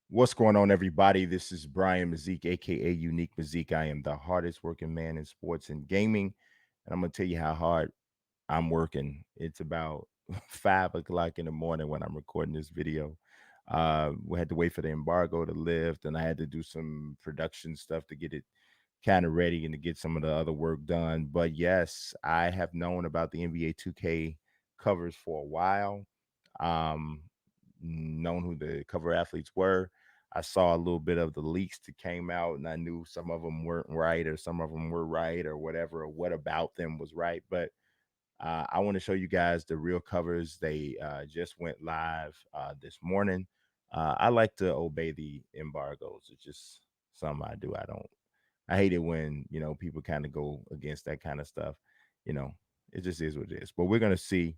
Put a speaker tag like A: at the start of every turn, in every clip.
A: What's going on, everybody? This is Brian Mazik, aka Unique Mazik. I am the hardest working man in sports and gaming, and I'm gonna tell you how hard I'm working. It's about 5 o'clock in the morning when I'm recording this video. We had to wait for the embargo to lift, and I had to do some production stuff to get it kind of ready and to get some of the other work done. But yes, I have known about the NBA 2K covers for a while. Um, Known who the cover athletes were. I saw a little bit of the leaks that came out, and I knew some of them weren't right, or some of them were right, or whatever, or what about them was right. But I want to show you guys the real covers. They just went live this morning. I like to obey the embargoes. It's just something I do. I hate it when, people kind of go against that kind of stuff. You know, it just is what it is. But we're going to see.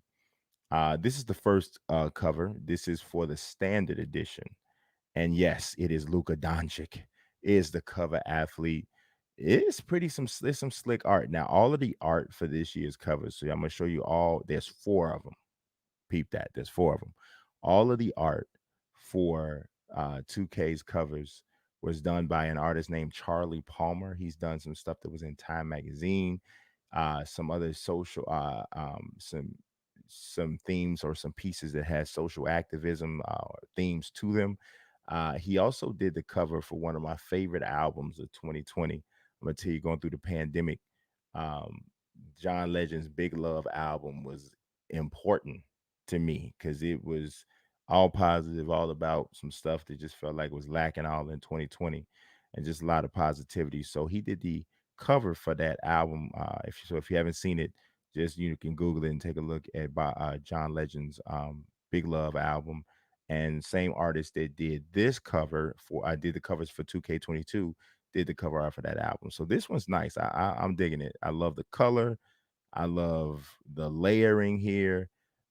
A: This is the first cover. This is for the standard edition. And yes, it is Luka Doncic is the cover athlete. It's pretty there's some slick art. Now, all of the art for this year's covers. So I'm gonna show you all. There's four of them. Peep that. There's four of them. All of the art for 2K's covers was done by an artist named Charlie Palmer. He's done some stuff that was in Time Magazine, some other social, some themes or some pieces that had social activism themes to them. He also did the cover for one of my favorite albums of 2020. I'm gonna tell you, going through the pandemic, um, John Legend's Big Love album was important to me because it was all positive, all about some stuff that just felt like was lacking all in 2020, and just a lot of positivity. So he did the cover for that album. If you haven't seen it, just you can Google it and take a look at John Legend's Big Love album. And same artist that did this cover for I did the covers for 2K22 did the cover art for that album. So this one's nice. I'm digging it. I love the color. I love the layering here.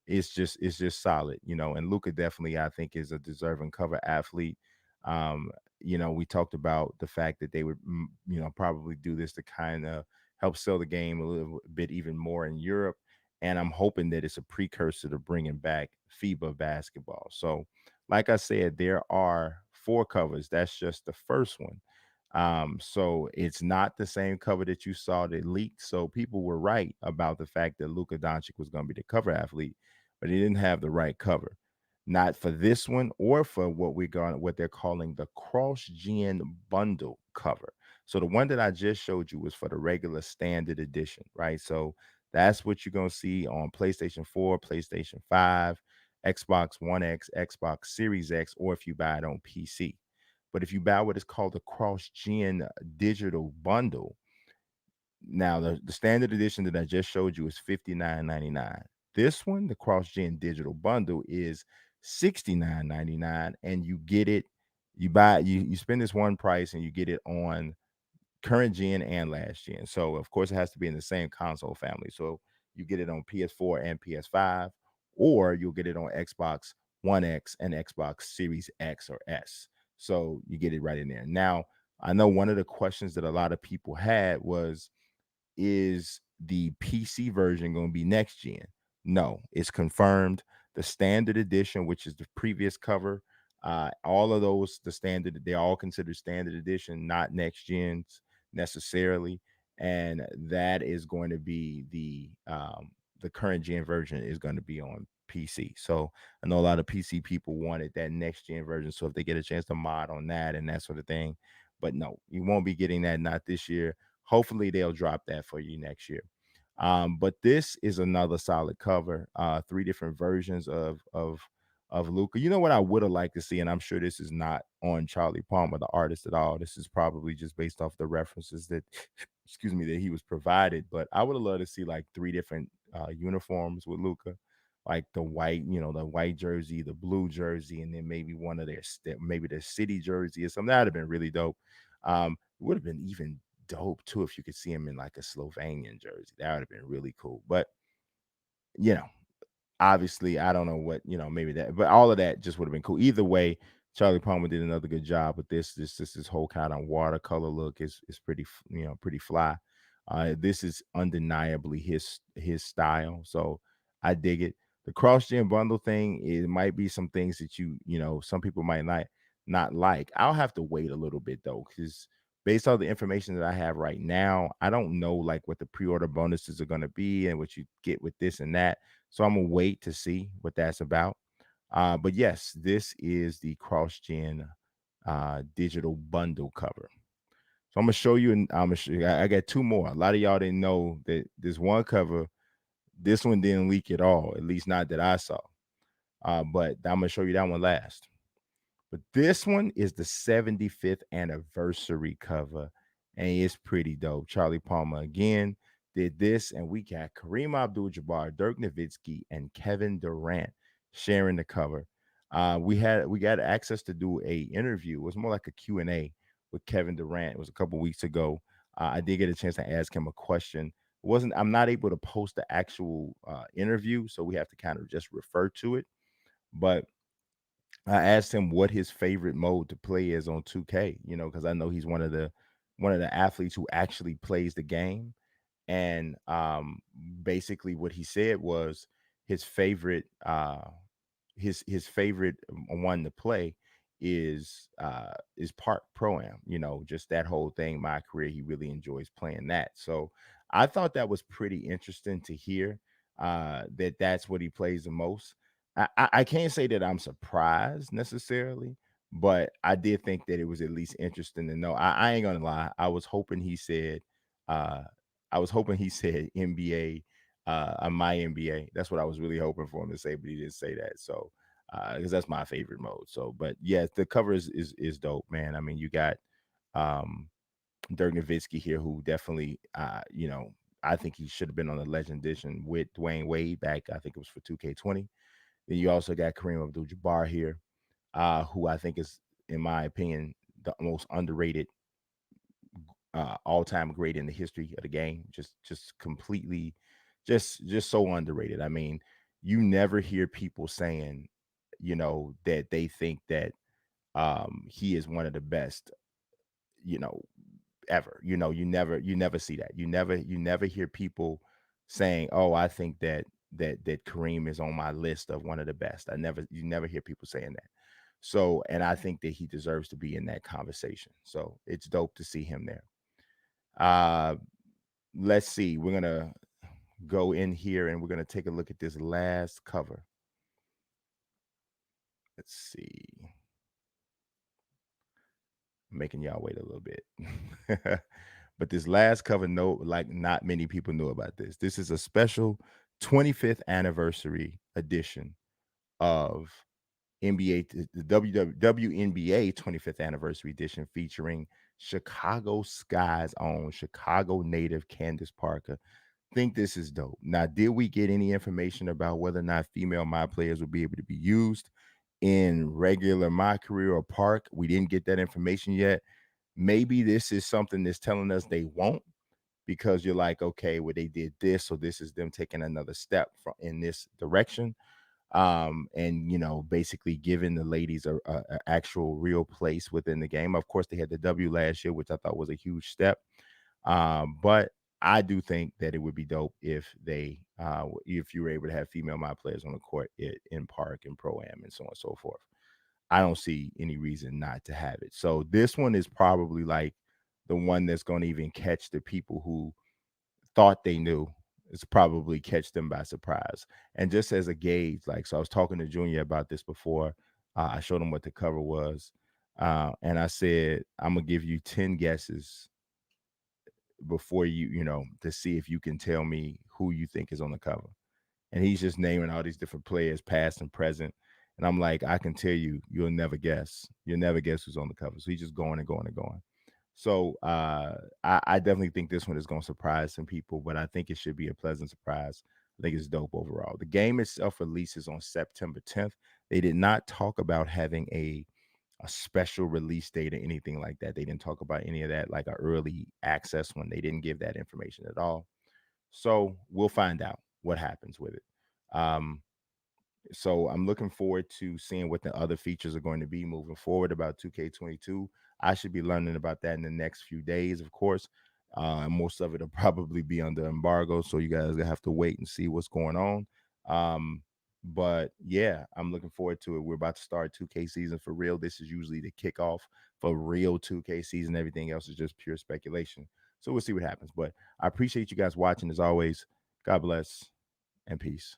A: It's just solid, And Luca definitely, I think, is a deserving cover athlete. Um, we talked about the fact that they would, probably do this to kind of help sell the game a little bit even more in Europe. And I'm hoping that it's a precursor to bringing back FIBA basketball. So, like I said, there are four covers. That's just the first one. So it's not the same cover that you saw that leaked. So people were right about the fact that Luka Doncic was going to be the cover athlete, but he didn't have the right cover. Not for this one or for what they're calling the cross gen bundle cover. So the one that I just showed you was for the regular standard edition, right? So that's what you're gonna see on PlayStation 4, PlayStation 5, Xbox One X, Xbox Series X, or if you buy it on PC. But if you buy what is called the cross gen digital bundle, now the standard edition that I just showed you is $59.99. This one, the cross gen digital bundle, is $69.99, and you get it. You spend this one price and you get it on current gen and last gen. So of course it has to be in the same console family. So you get it on PS4 and PS5, or you'll get it on Xbox One X and Xbox Series X or S. So you get it right in there. Now, I know one of the questions that a lot of people had was, is the PC version going to be next gen? No, it's confirmed. The standard edition, which is the previous cover, all of those, the standard, they're all considered standard edition, not next gens necessarily. And that is going to be the current gen version is going to be on PC. So I know a lot of PC people wanted that next gen version. So if they get a chance to mod on that and that sort of thing, but no, you won't be getting that, not this year. Hopefully they'll drop that for you next year. But this is another solid cover. Three different versions of Luca. You know what I would have liked to see, and I'm sure this is not on Charlie Palmer, the artist, at all. This is probably just based off the references that, excuse me, that he was provided. But I would have loved to see like three different uniforms with Luca, like the white, the white jersey, the blue jersey, and then maybe one of maybe their city jersey or something. That'd have been really dope. It would have been even dope too if you could see him in like a Slovenian jersey. That would have been really cool. But you know, obviously, I don't know what, maybe that, but all of that just would have been cool. Either way, Charlie Palmer did another good job with this whole kind of watercolor look is pretty, pretty fly. This is undeniably his style. So I dig it. The cross gen bundle thing, it might be some things that some people might like. not like. I'll have to wait a little bit though, because based on the information that I have right now, I don't know like what the pre-order bonuses are going to be and what you get with this and that. So I'm gonna wait to see what that's about. But yes, this is the cross-gen digital bundle cover. So I'm gonna show you, and I'm gonna show you, I got two more. A lot of y'all didn't know that this one cover, this one didn't leak at all, at least not that I saw. But I'm gonna show you that one last. But this one is the 75th anniversary cover, and it's pretty dope. Charlie Palmer again did this, and we got Kareem Abdul-Jabbar, Dirk Nowitzki, and Kevin Durant sharing the cover. We got access to do a interview. It was more like a Q&A with Kevin Durant. It was a couple weeks ago. I did get a chance to ask him a question. I'm not able to post the actual interview, so we have to kind of just refer to it. But I asked him what his favorite mode to play is on 2K, because I know he's one of the athletes who actually plays the game. And basically what he said was his favorite his favorite one to play is Park Pro Am, just that whole thing. My career, he really enjoys playing that. So I thought that was pretty interesting to hear that that's what he plays the most. I can't say that I'm surprised necessarily, but I did think that it was at least interesting to know. I ain't gonna lie, uh I was hoping he said NBA, my NBA. That's what I was really hoping for him to say, but he didn't say that. So because that's my favorite mode. So, but yeah, the cover is dope, man. I mean, you got um Dirk Nowitzki here, who definitely, I think he should have been on the Legend Edition with Dwayne Wade back. I think it was for 2K20. Then you also got Kareem Abdul-Jabbar here, who I think is, in my opinion, the most underrated all-time great in the history of the game. Just completely, just so underrated. I mean, you never hear people saying, that they think that he is one of the best, you know, ever. You never see that. You never hear people saying, "Oh, I think that Kareem is on my list of one of the best." You never hear people saying that. So, and I think that he deserves to be in that conversation. So it's dope to see him there. Uh, let's see. We're gonna go in here and we're gonna take a look at this last cover. Let's see. Making y'all wait a little bit. But this last cover note, like not many people knew about this. This is a special 25th anniversary edition of NBA, the WNBA 25th anniversary edition featuring Chicago Sky's own Chicago native Candace Parker. Think this is dope. Now, did we get any information about whether or not female my players will be able to be used in regular my career or park? We didn't get that information yet. Maybe this is something that's telling us they won't, because you're like, okay, well, they did this, so this is them taking another step in this direction. And basically giving the ladies a actual real place within the game. Of course, they had the W last year, which I thought was a huge step. But I do think that it would be dope if you were able to have female my players on the court in park and pro am and so on and so forth. I don't see any reason not to have it. So this one is probably like the one that's going to even catch the people who thought they knew. It's probably catch them by surprise. And just as a gauge, like, so I was talking to Junior about this before. I showed him what the cover was. And I said, I'm going to give you 10 guesses before to see if you can tell me who you think is on the cover. And he's just naming all these different players, past and present. And I'm like, I can tell you, you'll never guess. You'll never guess who's on the cover. So he's just going and going and going. So I definitely think this one is going to surprise some people, but I think it should be a pleasant surprise. I think it's dope overall. The game itself releases on September 10th. They did not talk about having a special release date or anything like that. They didn't talk about any of that, like an early access one. They didn't give that information at all. So we'll find out what happens with it. Um, so I'm looking forward to seeing what the other features are going to be moving forward about 2K22. I should be learning about that in the next few days, of course. And most of it will probably be under embargo, so you guys have to wait and see what's going on. Um, But yeah, I'm looking forward to it. We're about to start 2K season for real. This is usually the kickoff for real 2K season. Everything else is just pure speculation. So we'll see what happens. But I appreciate you guys watching as always. God bless and peace.